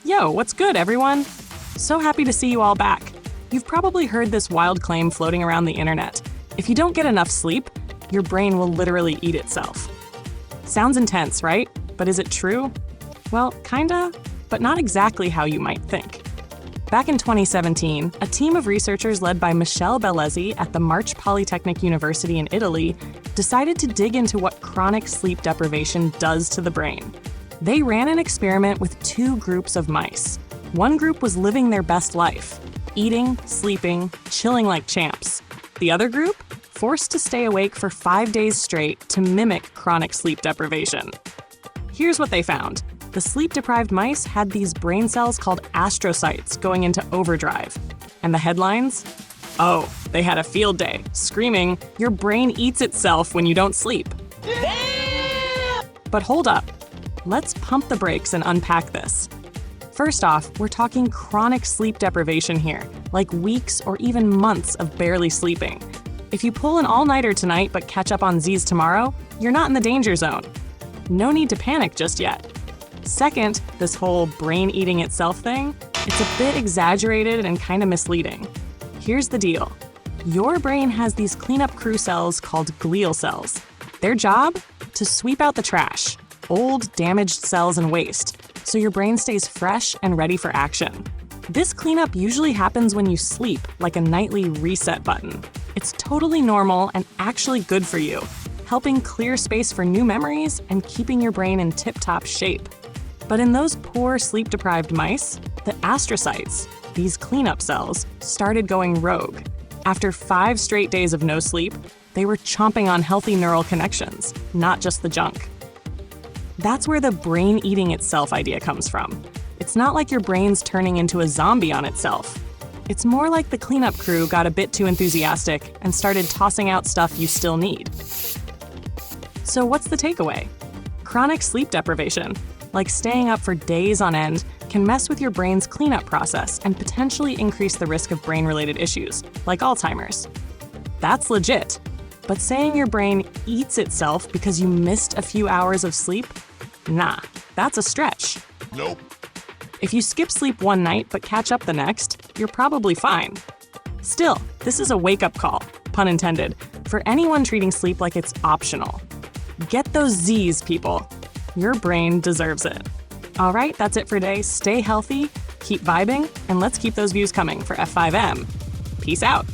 Yo, what's good, everyone? So happy to see you all back. You've probably heard this wild claim floating around the internet. If you don't get enough sleep, your brain will literally eat itself. Sounds intense, right? But is it true? Well, kinda, but not exactly how you might think. Back in 2017, a team of researchers led by Michele Bellezzi at the March Polytechnic University in Italy decided to dig into what chronic sleep deprivation does to the brain. They ran an experiment with two groups of mice. One group was living their best life, eating, sleeping, chilling like champs. The other group, forced to stay awake for 5 days straight to mimic chronic sleep deprivation. Here's what they found. The sleep-deprived mice had these brain cells called astrocytes going into overdrive. And the headlines? Oh, they had a field day, screaming, "Your brain eats itself when you don't sleep." Damn! But hold up. Let's pump the brakes and unpack this. First off, we're talking chronic sleep deprivation here, like weeks or even months of barely sleeping. If you pull an all-nighter tonight but catch up on Z's tomorrow, you're not in the danger zone. No need to panic just yet. Second, this whole brain eating itself thing, it's a bit exaggerated and kind of misleading. Here's the deal. Your brain has these cleanup crew cells called glial cells. Their job? To sweep out the trash, old, damaged cells and waste, so your brain stays fresh and ready for action. This cleanup usually happens when you sleep, like a nightly reset button. It's totally normal and actually good for you, helping clear space for new memories and keeping your brain in tip-top shape. But in those poor sleep-deprived mice, the astrocytes, these cleanup cells, started going rogue. After 5 straight days of no sleep, they were chomping on healthy neural connections, not just the junk. That's where the brain eating itself idea comes from. It's not like your brain's turning into a zombie on itself. It's more like the cleanup crew got a bit too enthusiastic and started tossing out stuff you still need. So what's the takeaway? Chronic sleep deprivation, like staying up for days on end, can mess with your brain's cleanup process and potentially increase the risk of brain-related issues, like Alzheimer's. That's legit. But saying your brain eats itself because you missed a few hours of sleep? Nah, that's a stretch. Nope. If you skip sleep one night but catch up the next, you're probably fine. Still, this is a wake-up call, pun intended, for anyone treating sleep like it's optional. Get those Z's, people. Your brain deserves it. All right, that's it for today. Stay healthy, keep vibing, and let's keep those views coming for F5M. Peace out.